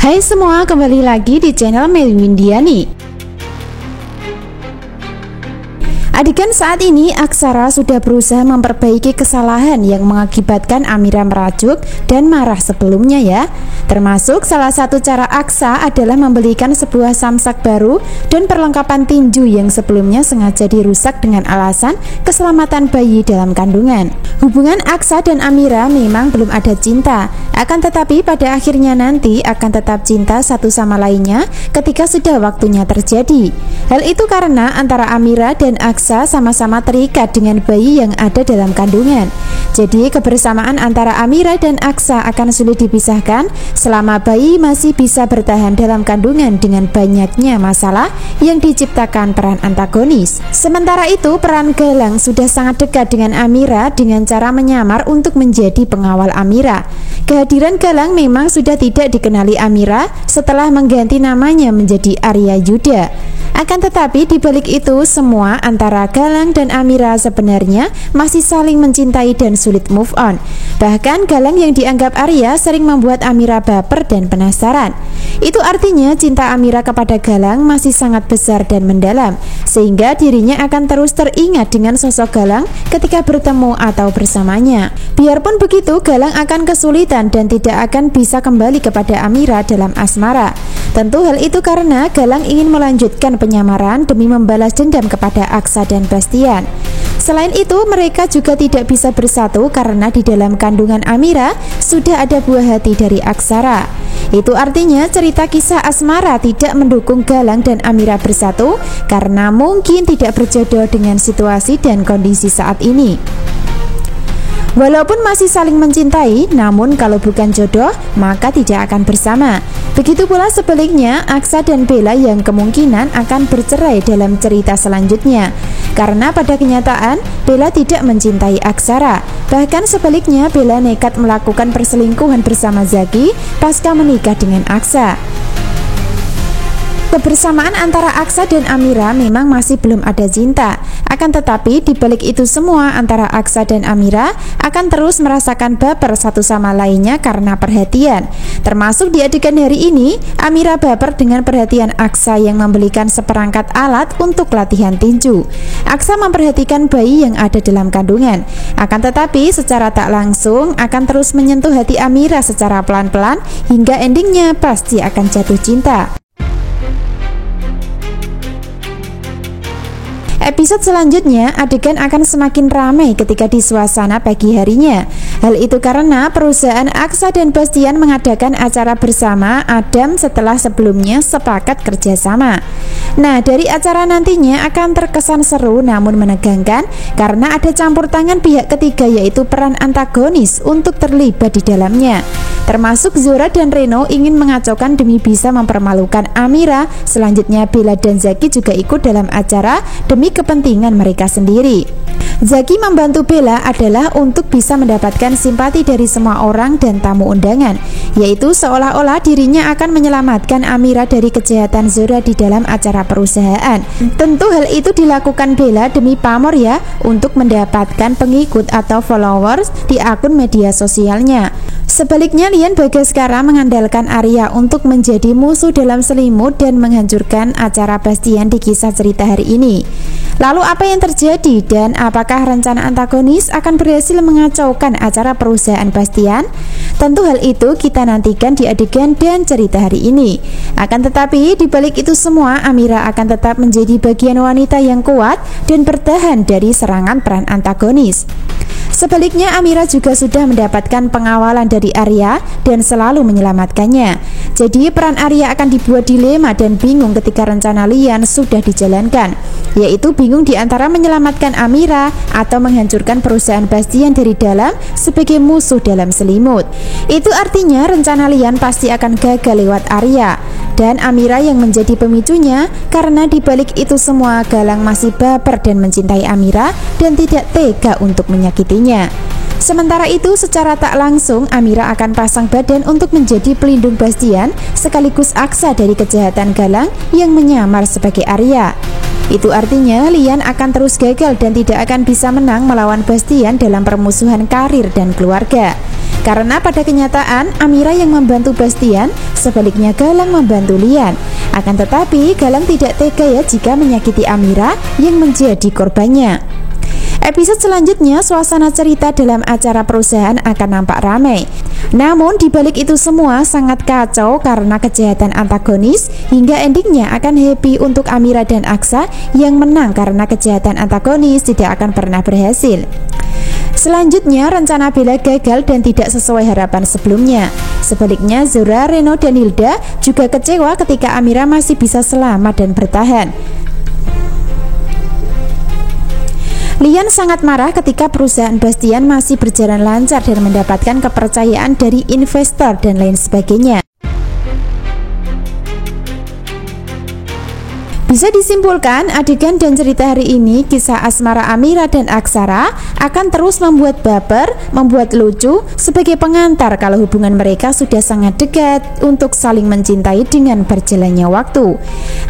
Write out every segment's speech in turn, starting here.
Hai semua, kembali lagi di channel Melly Windiani. Adegan saat ini, Aksara sudah berusaha memperbaiki kesalahan yang mengakibatkan Amira merajuk dan marah sebelumnya ya. Termasuk salah satu cara Aksa adalah membelikan sebuah samsak baru dan perlengkapan tinju yang sebelumnya sengaja dirusak dengan alasan keselamatan bayi dalam kandungan. Hubungan Aksa dan Amira memang belum ada cinta, akan tetapi pada akhirnya nanti akan tetap cinta satu sama lainnya ketika sudah waktunya terjadi. Hal itu karena antara Amira dan Aksa sama-sama terikat dengan bayi yang ada dalam kandungan. Jadi kebersamaan antara Amira dan Aksa akan sulit dipisahkan selama bayi masih bisa bertahan dalam kandungan dengan banyaknya masalah yang diciptakan peran antagonis. Sementara itu peran Galang sudah sangat dekat dengan Amira dengan cara menyamar untuk menjadi pengawal Amira. Kehadiran Galang memang sudah tidak dikenali Amira setelah mengganti namanya menjadi Arya Yuda. Akan tetapi di balik itu semua antara Galang dan Amira sebenarnya masih saling mencintai dan sulit move on. Bahkan Galang yang dianggap Arya sering membuat Amira baper dan penasaran. Itu artinya cinta Amira kepada Galang masih sangat besar dan mendalam, sehingga dirinya akan terus teringat dengan sosok Galang ketika bertemu atau bersamanya. Biarpun begitu, Galang akan kesulitan dan tidak akan bisa kembali kepada Amira dalam asmara. Tentu hal itu karena Galang ingin melanjutkan penyamaran demi membalas dendam kepada Aksa dan Bastian. Selain itu, mereka juga tidak bisa bersatu karena di dalam kandungan Amira sudah ada buah hati dari Aksara. Itu artinya cerita kisah asmara tidak mendukung Galang dan Amira bersatu karena mungkin tidak berjodoh dengan situasi dan kondisi saat ini. Walaupun masih saling mencintai, namun kalau bukan jodoh, maka tidak akan bersama. Begitu pula sebaliknya, Aksa dan Bella yang kemungkinan akan bercerai dalam cerita selanjutnya. Karena pada kenyataan, Bella tidak mencintai Aksara. Bahkan sebaliknya, Bella nekat melakukan perselingkuhan bersama Zaki pasca menikah dengan Aksa. Kebersamaan antara Aksa dan Amira memang masih belum ada cinta. Akan tetapi di balik itu semua antara Aksa dan Amira akan terus merasakan baper satu sama lainnya karena perhatian. Termasuk di adegan hari ini, Amira baper dengan perhatian Aksa yang membelikan seperangkat alat untuk latihan tinju. Aksa memperhatikan bayi yang ada dalam kandungan. Akan tetapi secara tak langsung akan terus menyentuh hati Amira secara pelan-pelan hingga endingnya pasti akan jatuh cinta. Episode selanjutnya, adegan akan semakin ramai ketika di suasana pagi harinya. Hal itu karena perusahaan Aksa dan Bastian mengadakan acara bersama Adam setelah sebelumnya sepakat kerjasama. Nah, dari acara nantinya akan terkesan seru namun menegangkan karena ada campur tangan pihak ketiga yaitu peran antagonis untuk terlibat di dalamnya. Termasuk Zora dan Reno ingin mengacaukan demi bisa mempermalukan Amira. Selanjutnya Bella dan Zaki juga ikut dalam acara demi kepentingan mereka sendiri. Zaki membantu Bella adalah untuk bisa mendapatkan simpati dari semua orang dan tamu undangan, yaitu seolah-olah dirinya akan menyelamatkan Amira dari kejahatan Zora di dalam acara perusahaan. Tentu hal itu dilakukan Bella demi pamor ya, untuk mendapatkan pengikut atau followers di akun media sosialnya. Sebaliknya Lian Bagaskara mengandalkan Arya untuk menjadi musuh dalam selimut dan menghancurkan acara Bastian di kisah cerita hari ini. Lalu apa yang terjadi dan apakah rencana antagonis akan berhasil mengacaukan acara perusahaan Bastian? Tentu hal itu kita nantikan di adegan dan cerita hari ini. Akan tetapi di balik itu semua, Amira akan tetap menjadi bagian wanita yang kuat dan bertahan dari serangan peran antagonis. Sebaliknya Amira juga sudah mendapatkan pengawalan dari Arya dan selalu menyelamatkannya. Jadi peran Arya akan dibuat dilema dan bingung ketika rencana Lian sudah dijalankan, yaitu bingung di antara menyelamatkan Amira atau menghancurkan perusahaan Bastian dari dalam sebagai musuh dalam selimut. Itu artinya rencana Lian pasti akan gagal lewat Arya dan Amira yang menjadi pemicunya, karena di balik itu semua Galang masih baper dan mencintai Amira dan tidak tega untuk menyakitinya. Sementara itu secara tak langsung Amira akan pasang badan untuk menjadi pelindung Bastian sekaligus Aksa dari kejahatan Galang yang menyamar sebagai Arya. Itu artinya Lian akan terus gagal dan tidak akan bisa menang melawan Bastian dalam permusuhan karir dan keluarga. Karena pada kenyataan Amira yang membantu Bastian Sebaliknya Galang membantu Lian. Akan tetapi Galang tidak tega ya jika menyakiti Amira yang menjadi korbannya. Episode selanjutnya, suasana cerita dalam acara perusahaan akan nampak ramai. Namun dibalik itu semua sangat kacau karena kejahatan antagonis, hingga endingnya akan happy untuk Amira dan Aksa yang menang karena kejahatan antagonis tidak akan pernah berhasil. Selanjutnya, rencana Bella gagal dan tidak sesuai harapan sebelumnya. Sebaliknya, Zora, Reno, dan Hilda juga kecewa ketika Amira masih bisa selamat dan bertahan. Lian sangat marah ketika perusahaan Bastian masih berjalan lancar dan mendapatkan kepercayaan dari investor dan lain sebagainya. Bisa disimpulkan, adegan dan cerita hari ini, kisah asmara Amira dan Aksara akan terus membuat baper, membuat lucu sebagai pengantar kalau hubungan mereka sudah sangat dekat untuk saling mencintai dengan berjalannya waktu.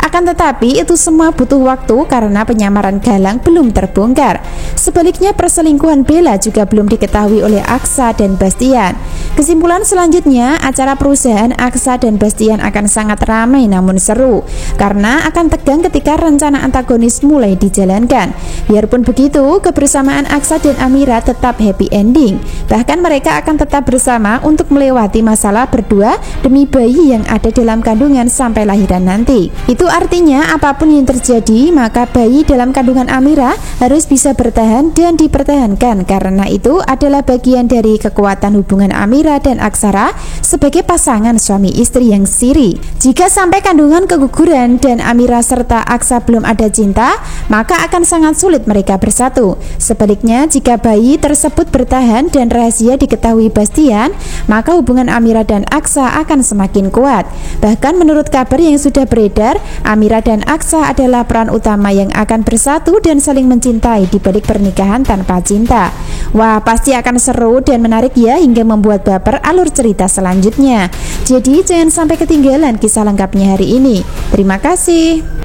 Akan tetapi itu semua butuh waktu karena penyamaran Galang belum terbongkar. Sebaliknya perselingkuhan Bella juga belum diketahui oleh Aksa dan Bastian. Kesimpulan selanjutnya, acara perusahaan Aksa dan Bastian akan sangat ramai namun seru karena akan tegang ketika rencana antagonis mulai dijalankan. Biarpun begitu, kebersamaan Aksa dan Amira tetap happy ending. Bahkan mereka akan tetap bersama untuk melewati masalah berdua demi bayi yang ada dalam kandungan sampai lahiran nanti. Itu artinya apapun yang terjadi, maka bayi dalam kandungan Amira harus bisa bertahan dan dipertahankan karena itu adalah bagian dari kekuatan hubungan Amira dan Aksara sebagai pasangan suami istri yang siri. Jika sampai kandungan keguguran dan Amira serta Aksa belum ada cinta, maka akan sangat sulit mereka bersatu. Sebaliknya, jika bayi tersebut bertahan dan rahasia diketahui Bastian, maka hubungan Amira dan Aksa akan semakin kuat. Bahkan menurut kabar yang sudah beredar, Amira dan Aksa adalah peran utama yang akan bersatu dan saling mencintai di balik pernikahan tanpa cinta. Wah, pasti akan seru dan menarik ya hingga membuat baper alur cerita selanjutnya. Jadi jangan sampai ketinggalan kisah lengkapnya hari ini. Terima kasih.